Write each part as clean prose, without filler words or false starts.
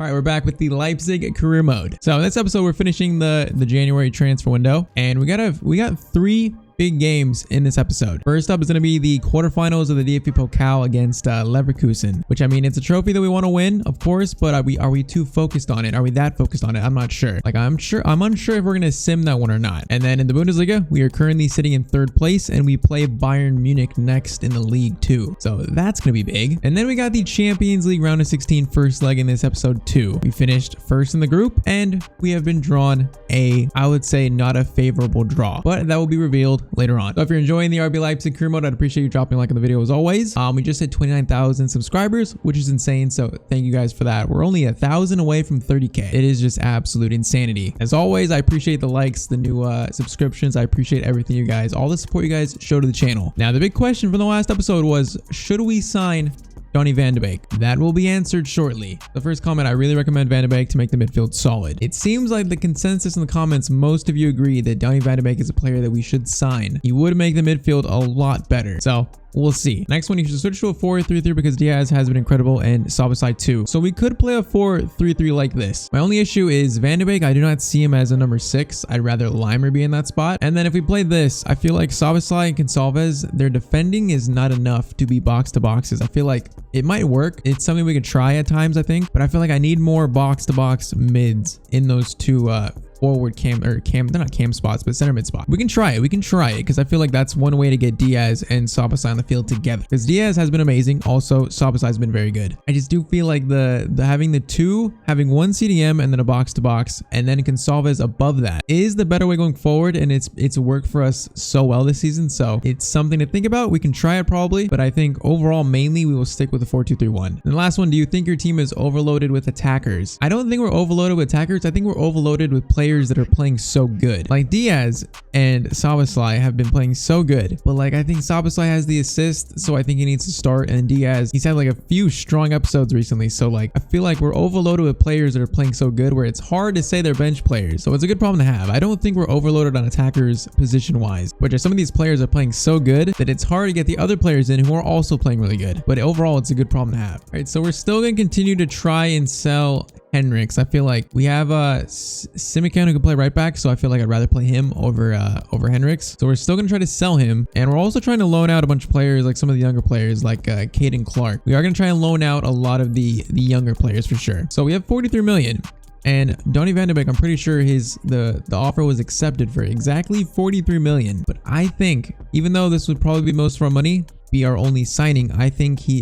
All right, we're back with the Leipzig Career Mode. So in this episode, we're finishing the January transfer window, and we got 3 big games in this episode. First up is going to be the quarterfinals of the DFB Pokal against Leverkusen, which, I mean, it's a trophy that we want to win, of course, but are we too focused on it? Are we that focused on it? I'm not sure. Like, I'm unsure if we're going to sim that one or not. And then in the Bundesliga, we are currently sitting in 3rd place, and we play Bayern Munich next in the League 2. So that's going to be big. And then we got the Champions League round of 16 first leg in this episode 2. We finished first in the group, and we have been drawn I would say, not a favorable draw, but that will be revealed later on. So if you're enjoying the RB Leipzig Career Mode, I'd appreciate you dropping a like on the video as always. We just hit 29,000 subscribers, which is insane. So thank you guys for that. We're only 1,000 away from 30K. It is just absolute insanity. As always, I appreciate the likes, the new subscriptions. I appreciate everything you guys, all the support you guys show to the channel. Now, the big question from the last episode was, should we sign Donny van de Beek? That will be answered shortly. The first comment, I really recommend Van de Beek to make the midfield solid. It seems like the consensus in the comments, most of you agree that Donny van de Beek is a player that we should sign. He would make the midfield a lot better. So we'll see. Next one, you should switch to a 4-3-3 because Diaz has been incredible and Sabasai too. So we could play a 4-3-3 like this. My only issue is Van de Beek. I do not see him as a number 6. I'd rather Limer be in that spot. And then if we play this, I feel like Sabasai and Gonçalves, their defending is not enough to be box to boxes. I feel like it might work. It's something we could try at times, I think, but I feel like I need more box to box mids in those two forward they're not cam spots, but center mid spot. We can try it because I feel like that's one way to get Diaz and Sabasai on the field together, because Diaz has been amazing. Also, Sabasai has been very good. I just do feel like having one CDM and then a box to box and then Gonçalves above that is the better way going forward, and it's worked for us so well this season. So it's something to think about. We can try it probably, but I think overall mainly we will stick with the 4-2-3-1. And the last one, do you think your team is overloaded with attackers? I don't think we're overloaded with attackers. I think we're overloaded with players that are playing so good. Like Diaz and Sabasai have been playing so good, but like I think Sabasai has the assist, so I think he needs to start, and Diaz, he's had like a few strong episodes recently, so like I feel like we're overloaded with players that are playing so good where it's hard to say they're bench players. So it's a good problem to have. I don't think we're overloaded on attackers position wise, which are some of these players are playing so good that it's hard to get the other players in who are also playing really good, but overall it's a good problem to have. All right, so we're still going to continue to try and sell Henriks. I feel like we have Simikan who can play right back, so I feel like I'd rather play him over Henriks. So we're still gonna try to sell him, and we're also trying to loan out a bunch of players, like some of the younger players, like Caden Clark. We are gonna try and loan out a lot of the younger players for sure. So we have 43 million. And Donny van de Beek, I'm pretty sure the offer was accepted for exactly 43 million. But I think, even though this would probably be most of our money, be our only signing, I think he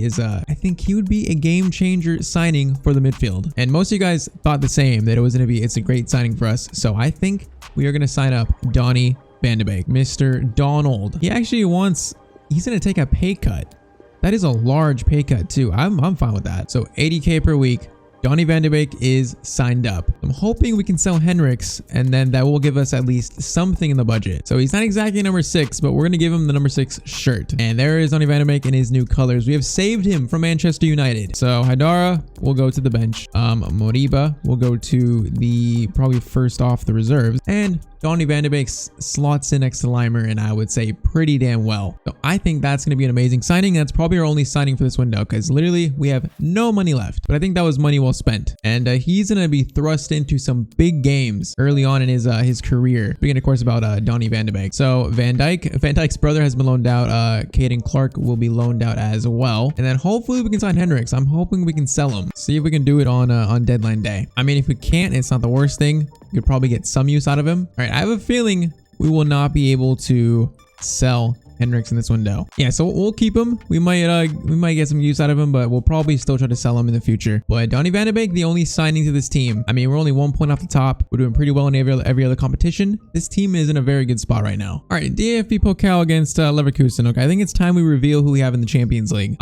would be a game changer signing for the midfield. And most of you guys thought the same, that it's a great signing for us. So I think we are gonna sign up Donny van de Beek, Mr. Donald. He's gonna take a pay cut. That is a large pay cut too. I'm fine with that. So 80K per week. Donny van de Beek is signed up. I'm hoping we can sell Henriks, and then that will give us at least something in the budget. So he's not exactly number 6, but we're going to give him the number 6 shirt. And there is Donny van de Beek in his new colors. We have saved him from Manchester United. So Haidara will go to the bench. Moriba will go to the probably first off the reserves. And Donny van de Beek slots in next to Limer, and I would say pretty damn well. So I think that's going to be an amazing signing. That's probably our only signing for this window, because literally we have no money left. But I think that was money well spent. And he's going to be thrust into some big games early on in his career. Speaking, of course, about Donny van de Beek. So Van Dijk's brother has been loaned out. Caden Clark will be loaned out as well. And then hopefully we can sign Henriks. I'm hoping we can sell him. See if we can do it on deadline day. I mean, if we can't, it's not the worst thing. You could probably get some use out of him. All right, I have a feeling we will not be able to sell Henriks in this window. Yeah, so we'll keep him. We might get some use out of him, but we'll probably still try to sell him in the future. But Donny van de Beek, the only signing to this team. I mean, we're only 1 point off the top. We're doing pretty well in every other competition. This team is in a very good spot right now. All right, DFB Pokal against Leverkusen. Okay, I think it's time we reveal who we have in the Champions League.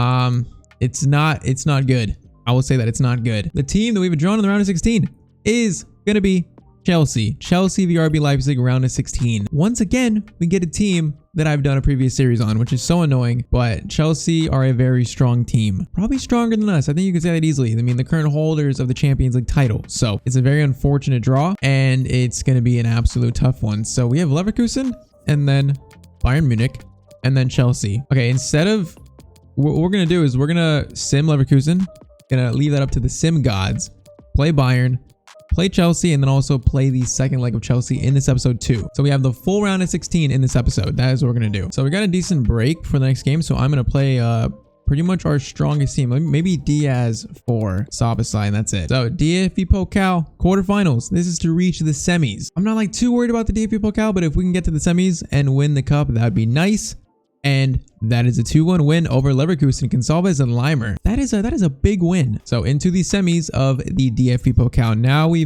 It's not good. I will say that it's not good. The team that we've drawn in the round of 16 is gonna be Chelsea v RB Leipzig round of 16. Once again, we get a team that I've done a previous series on, which is so annoying, but Chelsea are a very strong team. Probably stronger than us. I think you could say that easily. I mean, the current holders of the Champions League title. So it's a very unfortunate draw, and it's going to be an absolute tough one. So we have Leverkusen, and then Bayern Munich, and then Chelsea. Okay, instead of what we're going to do is we're going to sim Leverkusen, going to leave that up to the sim gods. play Bayern, play Chelsea, and then also play the second leg of Chelsea in this episode too. So we have the full round of 16 in this episode. That is what we're going to do. So we got a decent break for the next game. So I'm going to play pretty much our strongest team. Maybe Diaz for Szoboszlai, and that's it. So DFB Pokal quarterfinals. This is to reach the semis. I'm not like too worried about the DFB Pokal, but if we can get to the semis and win the cup, that would be nice. And that is a 2-1 win over Leverkusen, Gonçalves, and Leimer. That is a big win. So into the semis of the DFB Pokal. Now we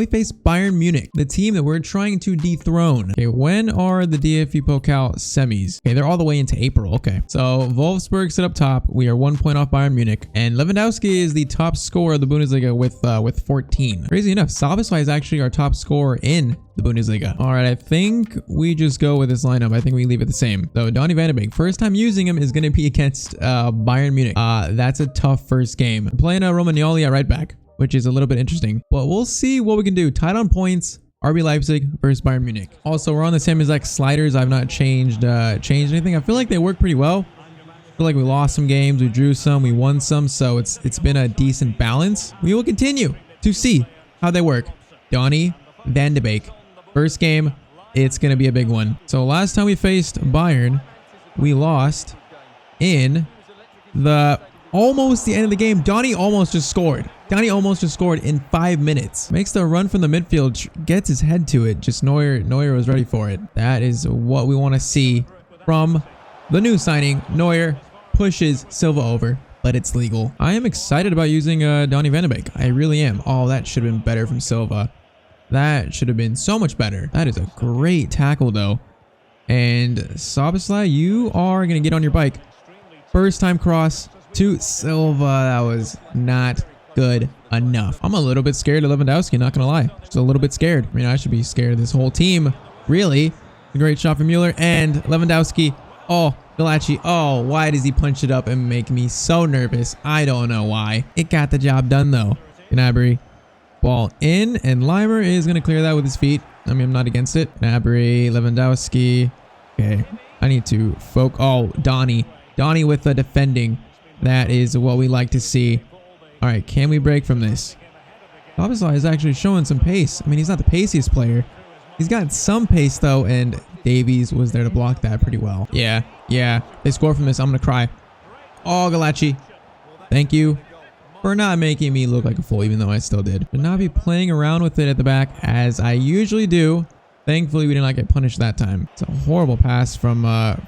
face Bayern Munich, the team that we're trying to dethrone. Okay, when are the DFB Pokal semis? Okay, they're all the way into April. Okay, so Wolfsburg sit up top. We are 1 point off Bayern Munich, and Lewandowski is the top scorer of the Bundesliga with 14. Crazy enough, Szoboszlai is actually our top scorer in the Bundesliga. All right, I think we just go with this lineup. I think we leave it the same. So Donny van de Beek, first time using him is going to be against Bayern Munich. That's a tough first game. I'm playing Romagnoli at right back, which is a little bit interesting, but we'll see what we can do. Tied on points, RB Leipzig versus Bayern Munich. Also, we're on the same exact sliders. I've not changed anything. I feel like they work pretty well. I feel like we lost some games, we drew some, we won some, so it's been a decent balance. We will continue to see how they work. Donny van de Beek. First game, it's going to be a big one. So last time we faced Bayern, we lost in almost the end of the game. Donny almost just scored. Donny almost just scored in 5 minutes. Makes the run from the midfield, gets his head to it. Just Neuer was ready for it. That is what we want to see from the new signing. Neuer pushes Silva over, but it's legal. I am excited about using Donny van de Beek. I really am. Oh, that should have been better from Silva. That should have been so much better. That is a great tackle though. And Szoboszlai, you are going to get on your bike. First time cross to Silva. That was not good enough. I'm a little bit scared of Lewandowski, not gonna lie. Just a little bit scared. I mean, I should be scared of this whole team, really. A great shot from Mueller and Lewandowski. Oh, Galachi. Oh, why does he punch it up and make me so nervous? I don't know why. It got the job done though. Gnabry, ball in, and Leimer is gonna clear that with his feet. I mean, I'm not against it. Gnabry, Lewandowski. Okay, I need to focus. Oh, Donny with the defending. That is what we like to see. All right, can we break from this? Szoboszlai is actually showing some pace. I mean, he's not the paciest player. He's got some pace, though, and Davies was there to block that pretty well. Yeah. They score from this. I'm going to cry. Oh, Galachi. Thank you for not making me look like a fool, even though I still did. But not be playing around with it at the back, as I usually do. Thankfully, we did not get punished that time. It's a horrible pass from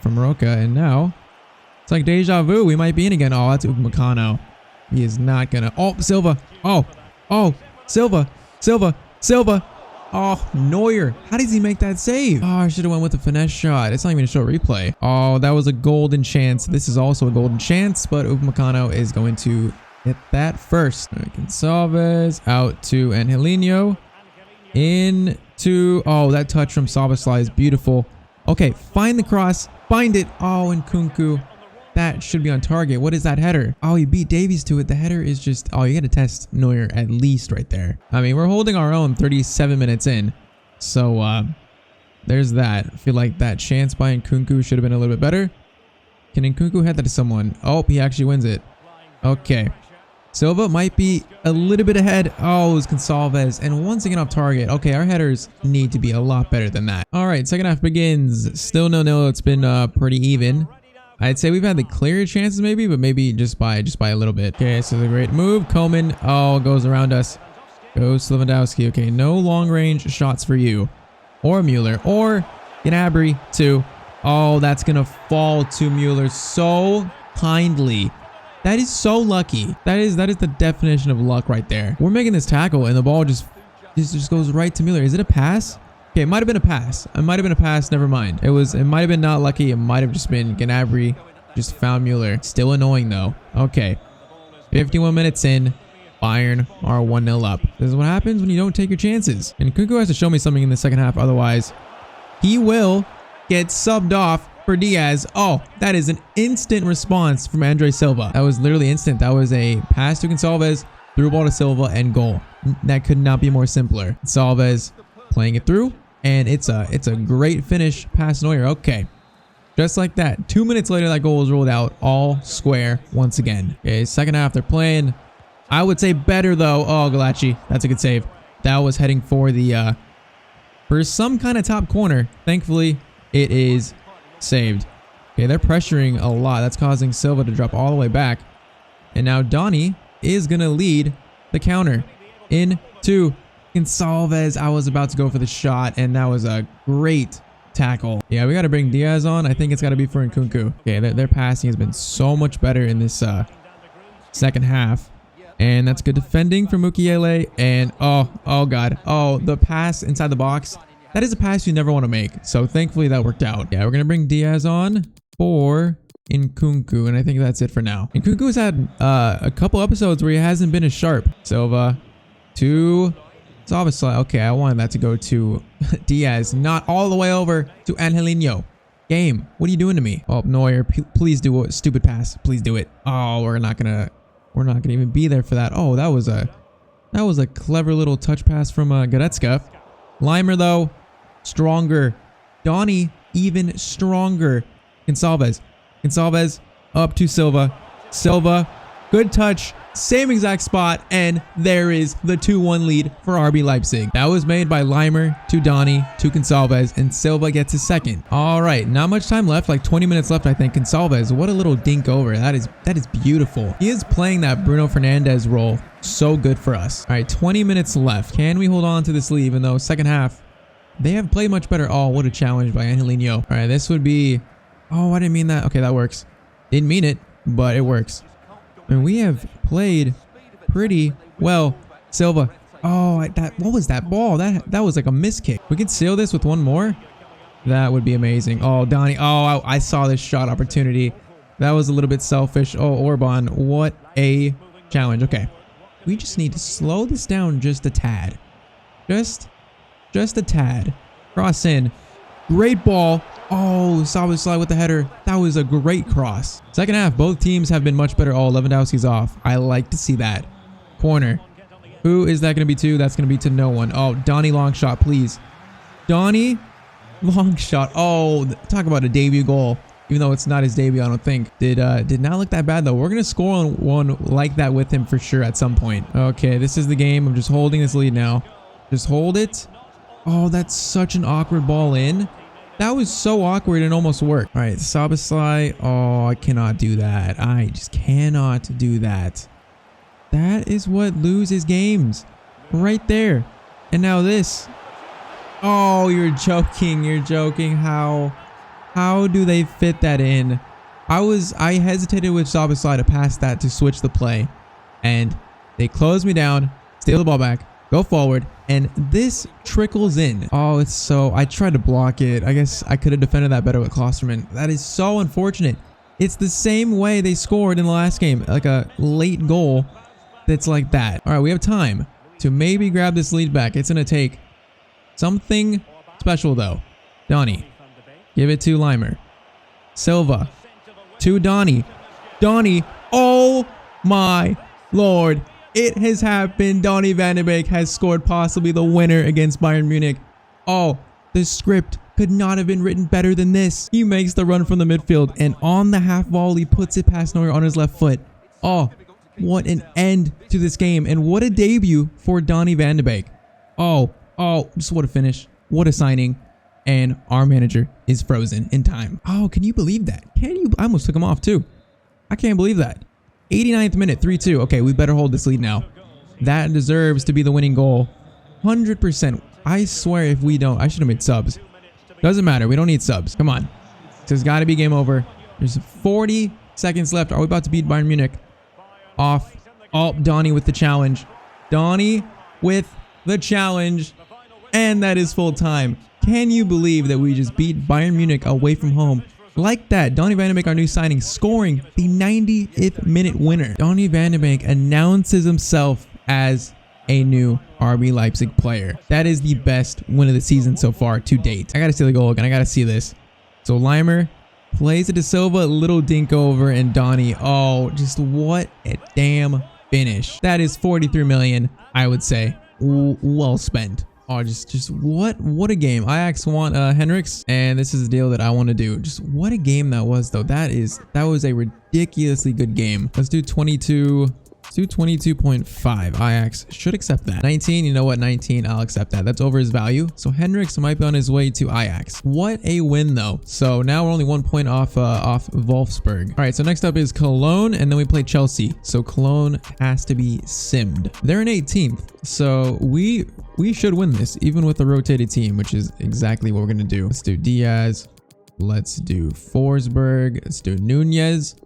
Roca, and now it's like deja vu. We might be in again. Oh, that's Upamecano. He is not gonna. Oh, Silva. Oh, Silva. Oh, Neuer. How does he make that save? Oh, I should have went with the finesse shot. It's not even a show replay. Oh, that was a golden chance. This is also a golden chance, but Upamecano is going to hit that first. Gonçalves out to Angelino. Into. Oh, that touch from Szoboszlai is beautiful. Okay, find the cross. Find it. Oh, and Kunku. That should be on target. What is that header? Oh, he beat Davies to it. The header is just... Oh, you got to test Neuer at least right there. I mean, we're holding our own 37 minutes in. So, there's that. I feel like that chance by Nkunku should have been a little bit better. Can Nkunku head that to someone? Oh, he actually wins it. Okay. Silva might be a little bit ahead. Oh, it was Gonçalves. And once again off target. Okay, our headers need to be a lot better than that. All right, second half begins. Still 0-0. It's been pretty even. I'd say we've had the clearer chances maybe, but maybe just by a little bit. Okay, so the great move. Coman, oh, goes around us. Goes to Lewandowski. Okay, no long range shots for you. Or Mueller. Or Gnabry too. Oh, that's going to fall to Mueller so kindly. That is so lucky. That is the definition of luck right there. We're making this tackle and the ball just goes right to Mueller. Is it a pass? Okay, it might have been a pass. It might have been a pass. Never mind. It might have been not lucky. It might have just been Gnabry just found Mueller. Still annoying though. Okay. 51 minutes in. Bayern are 1-0 up. This is what happens when you don't take your chances. And Kunku has to show me something in the second half. Otherwise, he will get subbed off for Diaz. Oh, that is an instant response from Andre Silva. That was literally instant. That was a pass to Gonçalves, through ball to Silva, and goal. That could not be more simpler. Gonçalves playing it through, and it's a great finish past Neuer. Okay, just like that. 2 minutes later, that goal was rolled out, all square once again. Okay, second half they're playing I would say better though. Oh, Galachi. That's a good save. That was heading for the for some kind of top corner. Thankfully, it is saved. Okay, they're pressuring a lot. That's causing Silva to drop all the way back. And now Donny is going to lead the counter into Gonçalves. I was about to go for the shot, and that was a great tackle. Yeah, we got to bring Diaz on. I think it's got to be for Nkunku. Okay, their passing has been so much better in this second half. And that's good defending from Mukiele. And oh God. Oh, the pass inside the box. That is a pass you never want to make. So thankfully that worked out. Yeah, we're going to bring Diaz on for Nkunku. And I think that's it for now. Nkunku has had a couple episodes where he hasn't been as sharp. Silva to Szoboszlai. Okay, I wanted that to go to Diaz. Not all the way over to Angelino. Game, what are you doing to me? Oh, Neuer, please do a stupid pass. Please do it. Oh, we're not gonna even be there for that. Oh, that was a clever little touch pass from Goretzka. Leimer though, stronger. Donny even stronger. Gonçalves up to Silva. Silva, good touch, same exact spot, and there is the 2-1 lead for RB Leipzig. That was made by Leimer to Donny to Gonçalves, and Silva gets his second. All right, not much time left, like 20 minutes left, I think. Gonçalves, what a little dink over. That is beautiful. He is playing that Bruno Fernandes role so good for us. All right, 20 minutes left. Can we hold on to this lead, even though second half they have played much better? Oh, what a challenge by Angelino. All right, this would be... Oh, I didn't mean that. Okay, that works. Didn't mean it, but it works. And we have played pretty well. Silva. Oh, what was that ball? That was like a miss kick. We could seal this with one more. That would be amazing. Oh, Donny. Oh, I saw this shot opportunity. That was a little bit selfish. Oh, Orban. What a challenge. Okay. We just need to slow this down just a tad. Just a tad. Cross in. Great ball. Oh, Szoboszlai with the header. That was a great cross. Second half, both teams have been much better. Oh, Lewandowski's off. I like to see that. Corner. Who is that going to be to? That's going to be to no one. Oh, Donny long shot, please. Donny long shot. Oh, talk about a debut goal. Even though it's not his debut, I don't think. Did not look that bad, though. We're going to score on one like that with him for sure at some point. Okay, this is the game. I'm just holding this lead now. Just hold it. Oh, that's such an awkward ball in. That was so awkward and almost worked. All right, Szoboszlai. Oh, I cannot do that. I just cannot do that. That is what loses games. Right there. And now this. Oh, you're joking. You're joking. How do they fit that in? I hesitated with Szoboszlai to pass that to switch the play. And they close me down, steal the ball back, go forward, and this trickles in. Oh, it's so... I tried to block it. I guess I could have defended that better with Klosterman. That is so unfortunate. It's the same way they scored in the last game. Like a late goal that's like that. All right, we have time to maybe grab this lead back. It's going to take something special, though. Donny. Give it to Leimer. Silva. To Donny. Donny. Oh, my Lord. It has happened. Donny van de Beek has scored possibly the winner against Bayern Munich. Oh, the script could not have been written better than this. He makes the run from the midfield, and on the half volley puts it past Neuer on his left foot. Oh, what an end to this game, and what a debut for Donny van de Beek. Oh, just what a finish. What a signing. And our manager is frozen in time. Oh, can you believe that? Can you? I almost took him off too. I can't believe that. 89th minute, 3-2. Okay, we better hold this lead now. That deserves to be the winning goal. 100%. I swear if we don't, I should have made subs. Doesn't matter. We don't need subs. Come on. There's got to be game over. There's 40 seconds left. Are we about to beat Bayern Munich? Off. Oh, Donny with the challenge. Donny with the challenge. And that is full time. Can you believe that we just beat Bayern Munich away from home? Like that, Donny van de Beek, our new signing, scoring the 90th minute winner. Donny van de Beek announces himself as a new RB Leipzig player. That is the best win of the season so far to date. I gotta see the goal again. I gotta see this. So Leimer plays it to Silva, little dink over, and Donny. Oh, just what a damn finish. That is 43 million, I would say. Well spent. Oh, just what a game. Ajax want Henriks, and this is the deal that I want to do. Just what a game that was, though. That was a ridiculously good game. Let's do 22 do 22.5. Ajax should accept that. 19, you know what? 19, I'll accept that. That's over his value. So Hendricks might be on his way to Ajax. What a win though. So now we're only 1 point off Wolfsburg. All right, so next up is Cologne, and then we play Chelsea. So Cologne has to be simmed. They're in 18th. So we should win this, even with the rotated team, which is exactly what we're gonna do. Let's do Diaz. Let's do Forsberg. Let's do Nunez.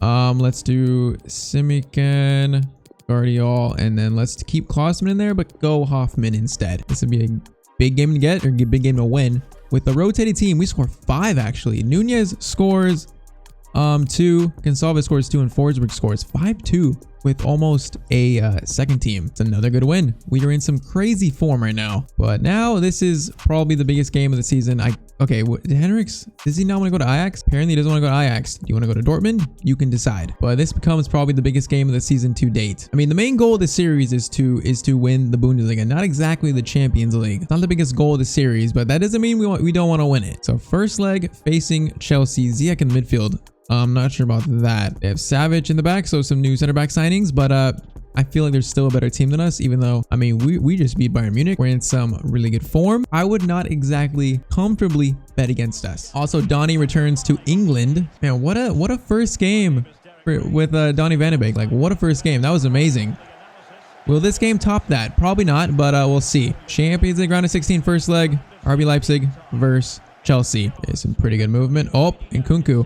Let's do Simican, Guardiol, and then let's keep Klosterman in there, but go Hoffman instead. This would be a big game to get, or a big game to win. With the rotated team, we score 5 actually. Nunez scores 2, Gonçalves scores 2, and Forsberg scores 5-2 with almost a second team. It's another good win. We are in some crazy form right now. But now this is probably the biggest game of the season. Okay, Hendricks, does he not want to go to Ajax? Apparently he doesn't want to go to Ajax. Do you want to go to Dortmund? You can decide. But this becomes probably the biggest game of the season to date. I mean, the main goal of the series is to win the Bundesliga, not exactly the Champions League. It's not the biggest goal of the series, but that doesn't mean we don't want to win it. So first leg facing Chelsea, Ziyech in the midfield. I'm not sure about that. They have Savage in the back, so some new center back signings, but I feel like there's still a better team than us, even though, I mean, we just beat Bayern Munich. We're in some really good form. I would not exactly comfortably bet against us. Also, Donny returns to England. Man, what a first game with Donny van de Beek. Like, what a first game. That was amazing. Will this game top that? Probably not, but we'll see. Champions League round of 16 first leg. RB Leipzig versus Chelsea. There's some pretty good movement. Oh, and Nkunku.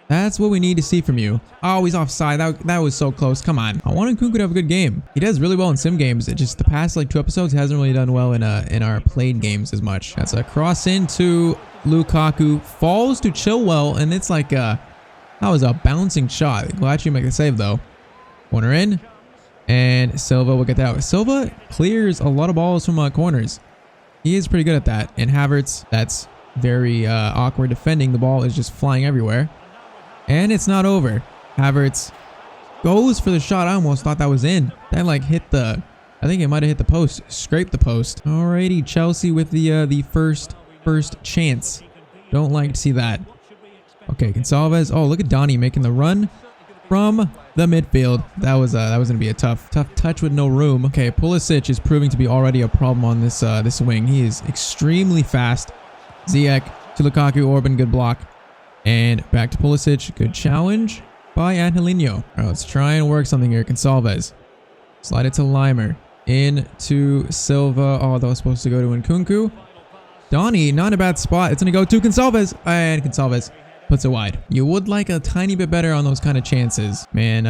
That's what we need to see from you. Oh, he's offside. That was so close. Come on. I want Nkunku to have a good game. He does really well in sim games. It just the past like 2 episodes hasn't really done well in our played games as much. That's a cross into Lukaku. Falls to Chilwell, and it's like that was a bouncing shot. Glad you make the save though. Corner in, and Silva will get that. Silva clears a lot of balls from corners. He is pretty good at that. And Havertz, that's very awkward defending. The ball is just flying everywhere. And it's not over. Havertz goes for the shot. I almost thought that was in. That like hit the, I think it might have hit the post, scraped the post. Alrighty, Chelsea with the first chance. Don't like to see that. Okay, Gonçalves. Oh, look at Donny making the run from the midfield. That was gonna be a tough touch with no room. Okay, Pulisic is proving to be already a problem on this this wing. He is extremely fast. Ziyech to Lukaku. Orban, good block. And back to Pulisic. Good challenge by Angelino. All right, let's try and work something here. Gonçalves. Slide it to Limer. Into Silva. Oh, that was supposed to go to Nkunku. Donny, not a bad spot. It's going to go to Gonçalves. And Gonçalves puts it wide. You would like a tiny bit better on those kind of chances. Man,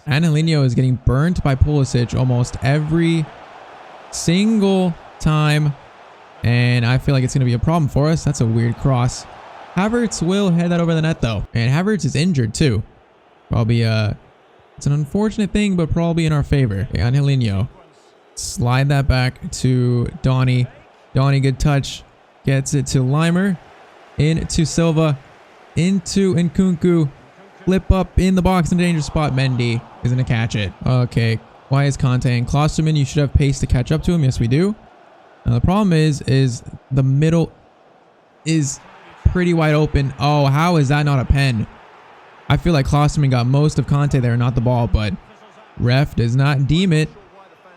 Angelino is getting burnt by Pulisic almost every single time. And I feel like it's going to be a problem for us. That's a weird cross. Havertz will head that over the net though. And Havertz is injured too. Probably, it's an unfortunate thing, but probably in our favor. Okay, Angelino. Slide that back to Donny. Donny, good touch. Gets it to Limer. Into Silva. Into Nkunku. Flip up in the box in a dangerous spot. Mendy is going to catch it. Okay. Why is Conte and Klosterman? You should have pace to catch up to him. Yes, we do. Now the problem is the middle is pretty wide open. Oh, how is that not a pen? I feel like Klosterman got most of Conte there, not the ball, but ref does not deem it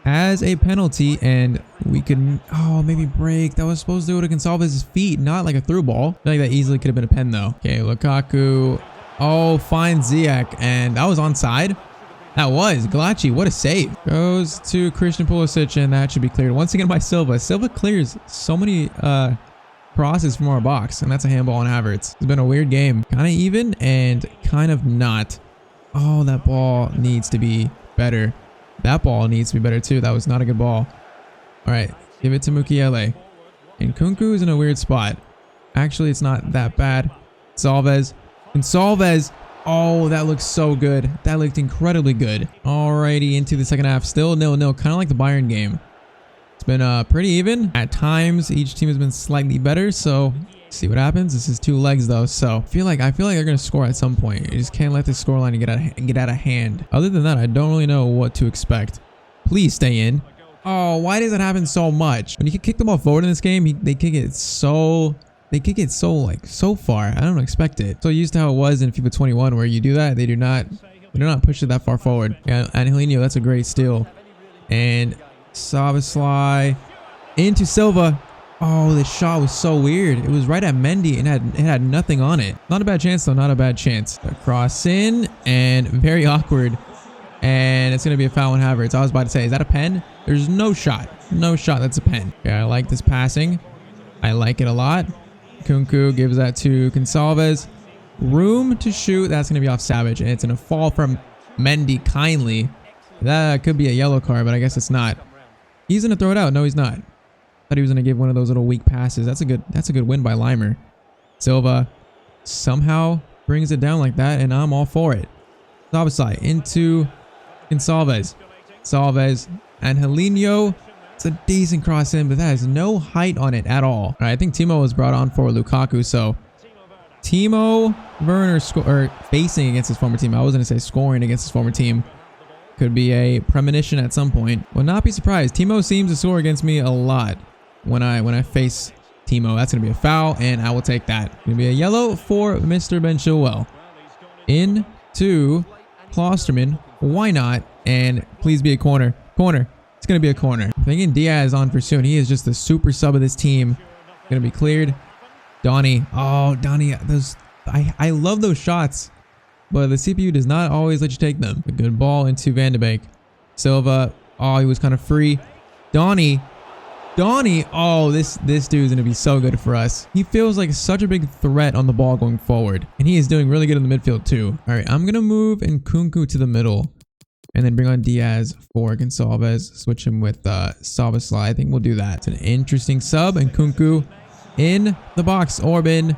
as a penalty, and we could, oh, maybe break. That was supposed to go to Gonçalves' feet, not like a through ball. I feel like that easily could have been a pen though. Okay, Lukaku. Oh, finds Ziyech, and that was onside. That was Glaci. What a save. Goes to Christian Pulisic, and that should be cleared once again by Silva. Silva clears so many crosses from our box, and that's a handball on Havertz. It's been a weird game. Kind of even and kind of not. Oh, that ball needs to be better. That ball needs to be better too. That was not a good ball. All right, give it to Mukiele. And Nkunku is in a weird spot. Actually, it's not that bad. Gonçalves. Oh, that looks so good. That looked incredibly good. Alrighty, into the second half. Still 0-0, kind of like the Bayern game. It's been pretty even. At times, each team has been slightly better, so see what happens. This is 2 legs though, so I feel like they're gonna score at some point. You just can't let the scoreline get out of hand. Other than that, I don't really know what to expect. Please stay in. Oh, why does it happen so much? When you can kick the ball forward in this game, they kick it so far. I don't expect it. So used to how it was in FIFA 21 where you do that, they do not They do not push it that far forward. Yeah, Angelino, that's a great steal. And Szoboszlai into Silva. Oh, this shot was so weird. It was right at Mendy and it had nothing on it. Not a bad chance though, not a bad chance. A cross in and very awkward. And it's going to be a foul on Havertz. I was about to say, is that a pen? There's no shot. No shot. That's a pen. Yeah, I like this passing. I like it a lot. Kunku gives that to Gonçalves. Room to shoot. That's going to be off Savage. And it's going to fall from Mendy kindly. That could be a yellow card, but I guess it's not. He's going to throw it out. No, he's not. Thought he was going to give one of those little weak passes. That's a good win by Leimer. Silva somehow brings it down like that, and I'm all for it. Szoboszlai into Gonçalves. Salves. Angelino. It's a decent cross in, but that has no height on it at all. All right, I think Timo was brought on for Lukaku, so Timo Werner facing against his former team. I was going to say scoring against his former team. Could be a premonition at some point. Will not be surprised. Timo seems to score against me a lot when I face Timo. That's going to be a foul, and I will take that. Going to be a yellow for Mr. Ben Chilwell. Into Klosterman. Why not? And please be a corner. Corner. It's going to be a corner. I'm thinking Diaz on for soon. He is just the super sub of this team. Going to be cleared. Donny. Oh, Donny. I love those shots, but the CPU does not always let you take them. A good ball into Van de Beek. Silva. Oh, he was kind of free. Donny. Oh, this dude's going to be so good for us. He feels like such a big threat on the ball going forward. And he is doing really good in the midfield too. All right, I'm going to move Nkunku to the middle. And then bring on Diaz for Gonçalves. Switch him with Szoboszlai. I think we'll do that. It's an interesting sub. And Nkunku in the box. Orban.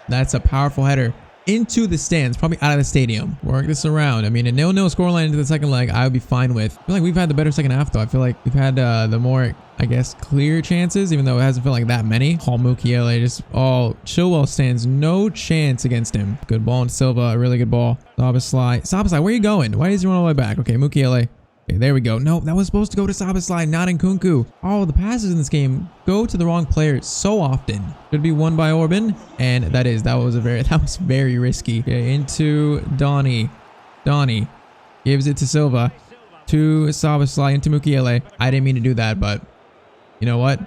That's a powerful header. Into the stands. Probably out of the stadium. Work this around. I mean, a 0-0 scoreline into the second leg, I would be fine with. I feel like we've had the better second half, though. I feel like we've had the more, I guess, clear chances, even though it hasn't felt like that many. Paul Mukiele just, Chilwell stands no chance against him. Good ball into Silva. A really good ball. Szoboszlai, where are you going? Why is he running all the way back? Okay, Mukiele. Okay, there we go. No, that was supposed to go to Szoboszlai, not Nkunku. Oh, the passes in this game go to the wrong player so often. Should be won by Orban, and that was very risky. Okay, into Donny. Donny gives it to Silva, to Szoboszlai, into Mukiele. I didn't mean to do that, but you know what?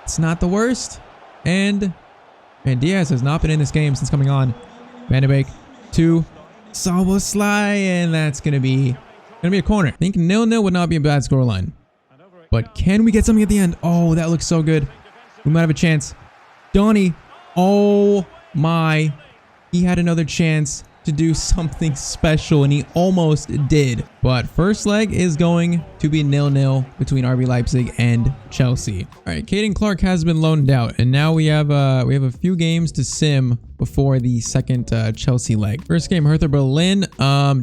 It's not the worst. And Diaz has not been in this game since coming on. Van de Beek to Szoboszlai, and that's gonna be a corner. I think 0-0 would not be a bad scoreline. But can we get something at the end? Oh, that looks so good. We might have a chance. Donny. Oh my. He had another chance to do something special, and he almost did. But first leg is going to be 0-0 between RB Leipzig and Chelsea. All right, Caden Clark has been loaned out, and now we have a few games to sim before the second Chelsea leg. First game, Hertha Berlin,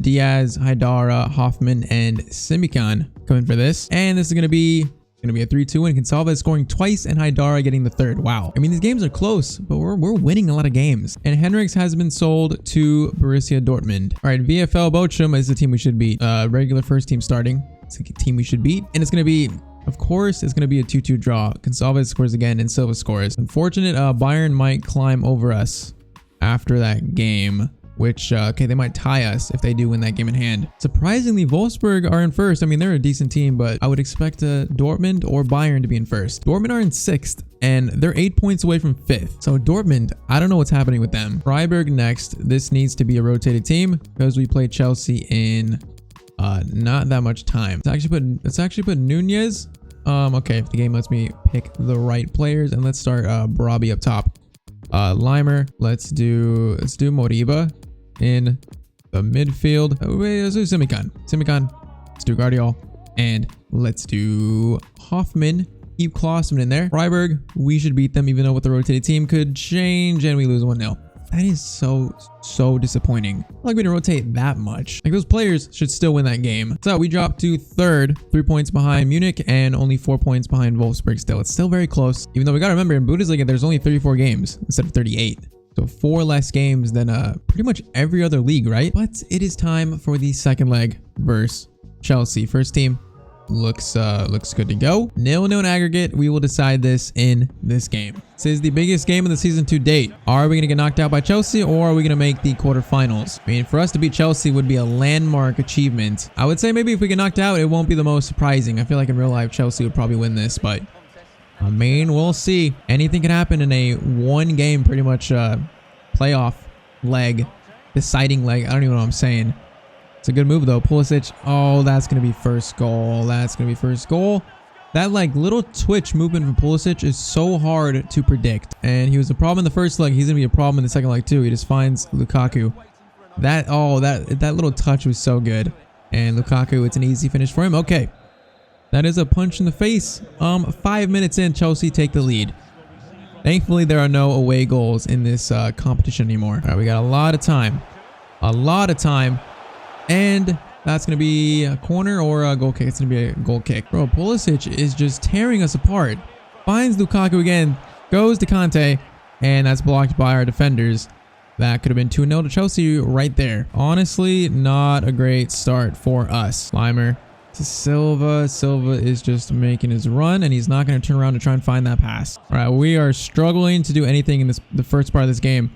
Diaz, Haidara, Hoffman, and Simikan coming for this. And this is going to be a 3-2 win. Gonçalves scoring twice and Haidara getting the third. Wow. I mean, these games are close, but we're winning a lot of games. And Henriks has been sold to Borussia Dortmund. All right, VfL Bochum is the team we should beat. Regular first team starting. It's a team we should beat. And it's going to be, of course, it's going to be a 2-2 draw. Gonçalves scores again and Silva scores. Unfortunate, Bayern might climb over us after that game, which, okay, they might tie us if they do win that game in hand. Surprisingly, Wolfsburg are in first. I mean, they're a decent team, but I would expect Dortmund or Bayern to be in first. Dortmund are in 6th, and they're 8 points away from 5th. So Dortmund, I don't know what's happening with them. Freiburg next. This needs to be a rotated team because we played Chelsea in not that much time. Let's actually put Nunez. Okay, if the game lets me pick the right players, and let's start Barabi up top. Leimer. Let's do Moriba in the midfield. Oh, wait, let's do Simikan. Let's do Guardiol. And let's do Hoffman. Keep Klosterman in there. Freiburg, we should beat them, even though with the rotated team could change and we lose 1-0. That is so disappointing. Like we didn't rotate that much. Like those players should still win that game. So we dropped to 3rd, 3 points behind Munich and only 4 points behind Wolfsburg still. It's still very close. Even though we gotta remember in Bundesliga, there's only 34 games instead of 38. So 4 less games than pretty much every other league, right? But it is time for the second leg versus Chelsea. First team, looks good to go. 0-0 in aggregate. We will decide this in this game. This is the biggest game of the season to date. Are we going to get knocked out by Chelsea, or are we going to make the quarterfinals? I mean, for us to beat Chelsea would be a landmark achievement. I would say maybe if we get knocked out, it won't be the most surprising. I feel like in real life, Chelsea would probably win this, but I mean, we'll see. Anything can happen in a one game, pretty much playoff leg, deciding leg. I don't even know what I'm saying. It's a good move though. Pulisic. Oh, that's going to be first goal. That's going to be first goal. That like little twitch movement from Pulisic is so hard to predict. And he was a problem in the first leg. He's going to be a problem in the second leg too. He just finds Lukaku. That little touch was so good. And Lukaku, it's an easy finish for him. Okay. That is a punch in the face. 5 minutes in, Chelsea take the lead. Thankfully, there are no away goals in this competition anymore. All right, we got a lot of time. A lot of time. And that's going to be a corner or a goal kick. It's going to be a goal kick. Bro, Pulisic is just tearing us apart. Finds Lukaku again. Goes to Conte. And that's blocked by our defenders. That could have been 2-0 to Chelsea right there. Honestly, not a great start for us. Slimer to Silva. Silva is just making his run, and he's not going to turn around to try and find that pass. All right, we are struggling to do anything in the first part of this game.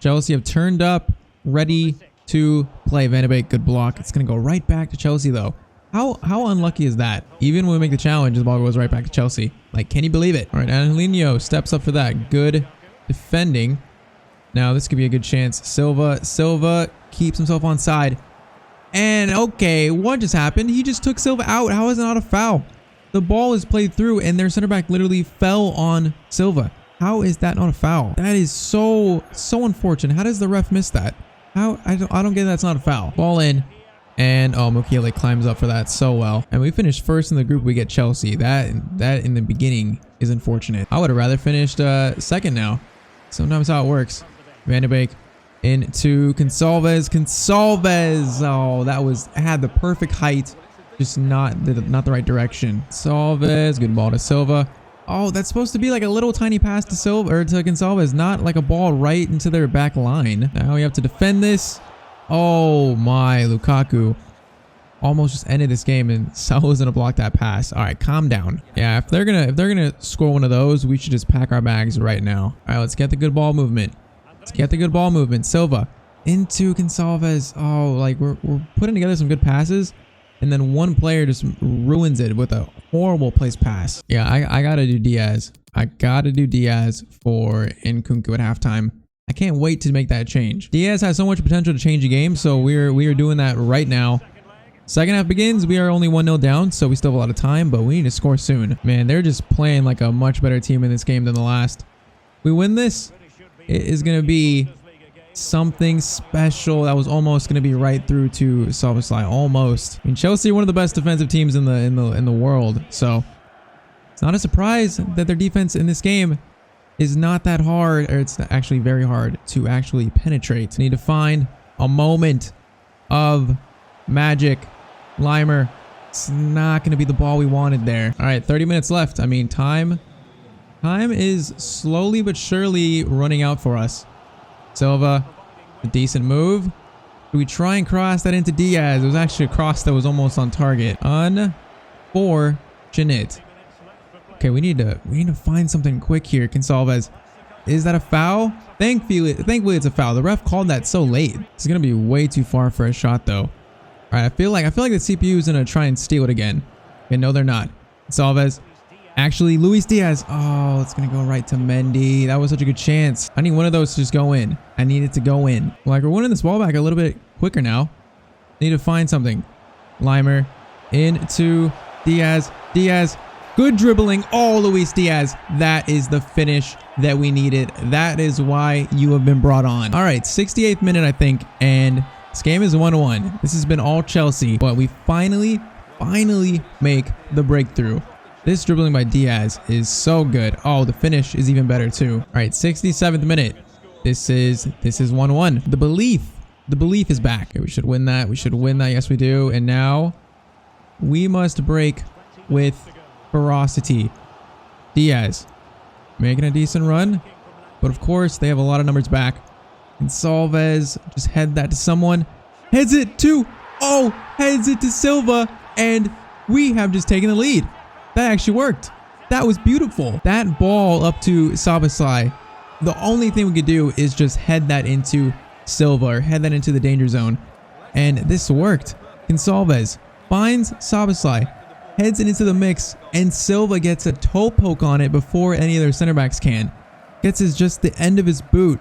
Chelsea have turned up, ready to play. Van de Beek, good block. It's going to go right back to Chelsea, though. How unlucky is that? Even when we make the challenge, the ball goes right back to Chelsea. Like, can you believe it? All right, Angelino steps up for that. Good defending. Now, this could be a good chance. Silva keeps himself on side. And, okay, what just happened? He just took Silva out. How is it not a foul? The ball is played through, and their center back literally fell on Silva. How is that not a foul? That is so unfortunate. How does the ref miss that? How? I don't get that's not a foul. Ball in. And, oh, Mukiele climbs up for that so well. And we finished first in the group. We get Chelsea. That in the beginning is unfortunate. I would have rather finished second now. Sometimes how it works. Van de Beek into Gonçalves. Oh, that had the perfect height, just not the right direction. Gonçalves, good ball to Silva. Oh, that's supposed to be like a little tiny pass to Silva or to Gonçalves, not like a ball right into their back line. Now we have to defend this. Oh my, Lukaku almost just ended this game, and Silva's gonna block that pass. All right, calm down. Yeah, if they're gonna score one of those, we should just pack our bags right now. All right, let's get the good ball movement. Let's get the good ball movement. Silva into Gonçalves. Oh, like we're putting together some good passes, and then one player just ruins it with a horrible placed pass. Yeah, I gotta do Diaz. I gotta do Diaz for Nkunku at halftime. I can't wait to make that change. Diaz has so much potential to change the game, so we are doing that right now. Second half begins. We are only 1-0 down, so we still have a lot of time, but we need to score soon. Man, they're just playing like a much better team in this game than the last. We win this, it is going to be something special. That was almost going to be right through to Szoboszlai. Almost. I mean, Chelsea are one of the best defensive teams in the world, so it's not a surprise that their defense in this game is not that hard, or it's actually very hard to actually penetrate. Need to find a moment of magic. Limer. It's not going to be the ball we wanted there. All right, 30 minutes left. I mean, time is slowly but surely running out for us. Silva, a decent move. Do we try and cross that into Diaz? It was actually a cross that was almost on target. Unfortunate. Okay, we need to find something quick here. Gonçalves. Is that a foul? Thankfully it's a foul. The ref called that so late. It's gonna be way too far for a shot though. All right, I feel like the CPU is gonna try and steal it again. Okay, no, they're not. Gonçalves. Actually, Luis Diaz. Oh, it's gonna go right to Mendy. That was such a good chance. I need one of those to just go in. I need it to go in. Like, we're winning this ball back a little bit quicker now. Need to find something. Limer into Diaz. Diaz. Good dribbling. Oh, Luis Diaz. That is the finish that we needed. That is why you have been brought on. All right, 68th minute, I think, and this game is 1-1. This has been all Chelsea, but we finally make the breakthrough. This dribbling by Diaz is so good. Oh, the finish is even better too. All right, 67th minute. This is 1-1. The belief is back. Okay, we should win that. We should win that. Yes, we do. And now we must break with ferocity. Diaz making a decent run, but of course they have a lot of numbers back. And Gonçalves just head that to someone. Heads it to Silva, and We have just taken the lead. That actually worked. That was beautiful. That ball up to Szoboszlai. The only thing we could do is just head that into Silva or head that into the danger zone. And this worked. Gonçalves finds Szoboszlai, heads it into the mix, and Silva gets a toe poke on it before any of their center backs can. Gets just the end of his boot.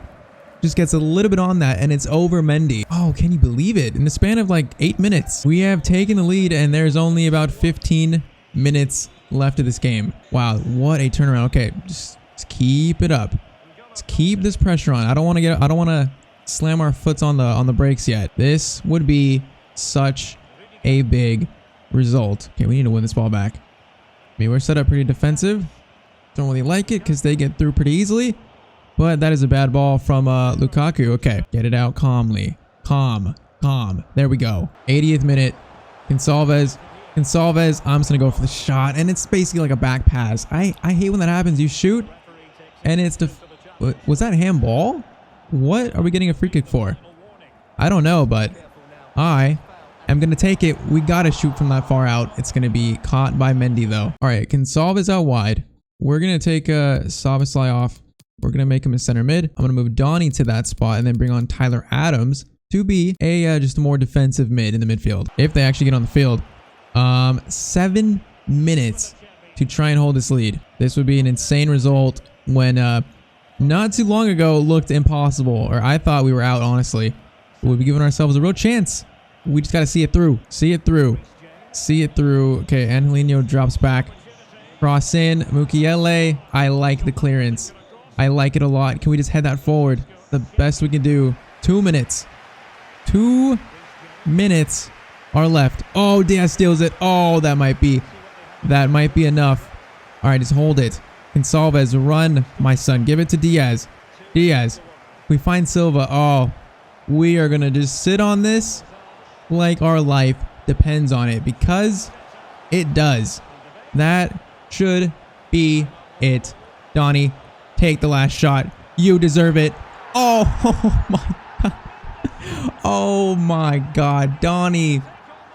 Just gets a little bit on that, and it's over Mendy. Oh, can you believe it? In the span of like 8 minutes, we have taken the lead, and there's only about 15 minutes left of this game. Wow, what a turnaround. Okay, just keep it up. Just keep this pressure on. I don't want to slam our foots on the brakes yet. This would be such a big result. Okay, we need to win this ball back. I mean, we're set up pretty defensive. Don't really like it because they get through pretty easily. But that is a bad ball from Lukaku. Okay, get it out calmly. Calm. There we go. 80th minute. Gonçalves, I'm just going to go for the shot. And it's basically like a back pass. I hate when that happens. You shoot, and it's... Was that handball? What are we getting a free kick for? I don't know, but I am going to take it. We got to shoot from that far out. It's going to be caught by Mendy, though. All right, Gonçalves out wide. We're going to take Szoboszlai off. We're going to make him a center mid. I'm going to move Donny to that spot and then bring on Tyler Adams to be just a more defensive mid in the midfield. If they actually get on the field. 7 minutes to try and hold this lead. This would be an insane result when not too long ago looked impossible, or I thought we were out, honestly. We'll be giving ourselves a real chance. We just got to see it through. See it through. Okay, Angelino drops back. Cross in. Mukiele. I like the clearance. I like it a lot. Can we just head that forward? The best we can do. 2 minutes. 2 minutes are left. Oh, Diaz steals it. Oh, that might be enough. All right, just hold it. Gonçalves, run, my son. Give it to Diaz. We find Silva. Oh, we are going to just sit on this like our life depends on it, because it does. That should be it. Donny, take the last shot. You deserve it. Oh my God. Oh my God. Donny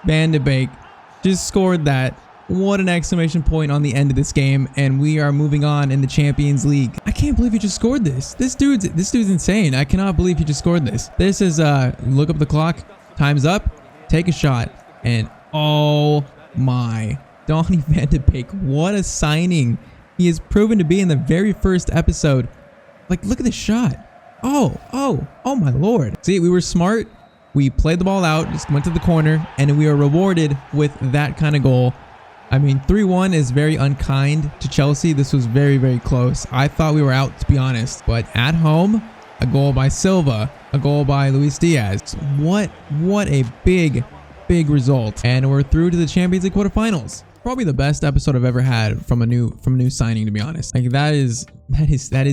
van de Beek just scored that. What an exclamation point on the end of this game, and we are moving on in the Champions League. I can't believe he just scored this. This dude's insane. I cannot believe he just scored this. This is look up the clock. Time's up. Take a shot, and oh my, Donny van de Beek, what a signing. He is proven to be in the very first episode. Like, look at this shot. Oh my Lord. See, we were smart. We played the ball out, just went to the corner, and we are rewarded with that kind of goal. I mean, 3-1 is very unkind to Chelsea. This was very, very close. I thought we were out, to be honest. But at home, a goal by Silva, a goal by Luis Diaz. What a big result. And we're through to the Champions League quarterfinals. Probably the best episode I've ever had from a new signing, to be honest. Like, that is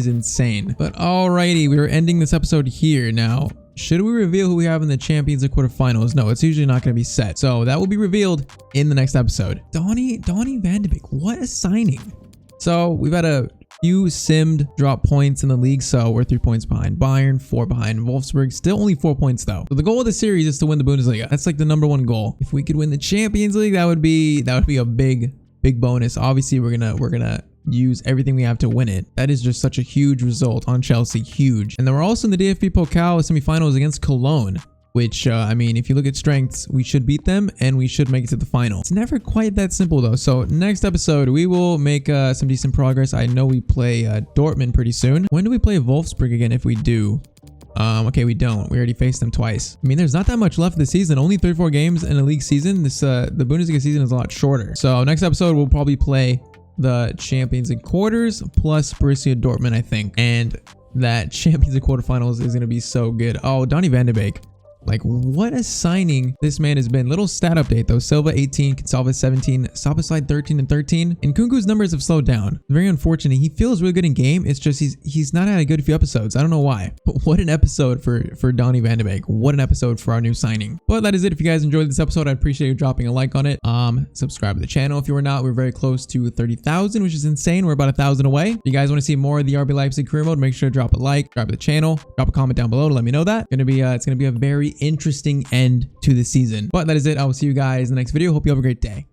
insane. But alrighty, we are ending this episode here now. Should we reveal who we have in the Champions League quarterfinals? No, it's usually not going to be set. So that will be revealed in the next episode. Donny van de Beek, what a signing. So we've had a few simmed drop points in the league. So we're 3 points behind Bayern, 4 behind Wolfsburg. Still only 4 points though. So the goal of the series is to win the Bundesliga. That's like the #1 goal. If we could win the Champions League, that would be a big bonus. Obviously, we're gonna use everything we have to win it. That is just such a huge result on Chelsea. Huge. And then we're also in the DFB Pokal semifinals against Cologne, which I mean, if you look at strengths, we should beat them and we should make it to the final. It's never quite that simple though. So next episode, we will make some decent progress. I know we play Dortmund pretty soon. When do we play Wolfsburg again if we do? Okay, we don't. We already faced them twice. I mean, there's not that much left this season. Only 34 games in a league season. The Bundesliga season is a lot shorter. So next episode, we'll probably play the Champions League quarters plus Borussia Dortmund, I think. And that Champions League quarterfinals is going to be so good. Oh, Donny van de Beek. Like, what a signing this man has been. Little stat update though. Silva 18, Gonçalves 17, Szoboszlai 13 and 13. And Kunku's numbers have slowed down. Very unfortunate. He feels really good in game. It's just he's not had a good few episodes. I don't know why. But what an episode for Donny van de Beek. What an episode for our new signing. But that is it. If you guys enjoyed this episode, I'd appreciate you dropping a like on it. Subscribe to the channel if you are not. We're very close to 30,000, which is insane. We're about 1,000 away. If you guys want to see more of the RB Leipzig Career Mode, make sure to drop a like, subscribe to the channel, drop a comment down below to let me know that. It's gonna be a very interesting end to the season. But that is it. I will see you guys in the next video. Hope you have a great day.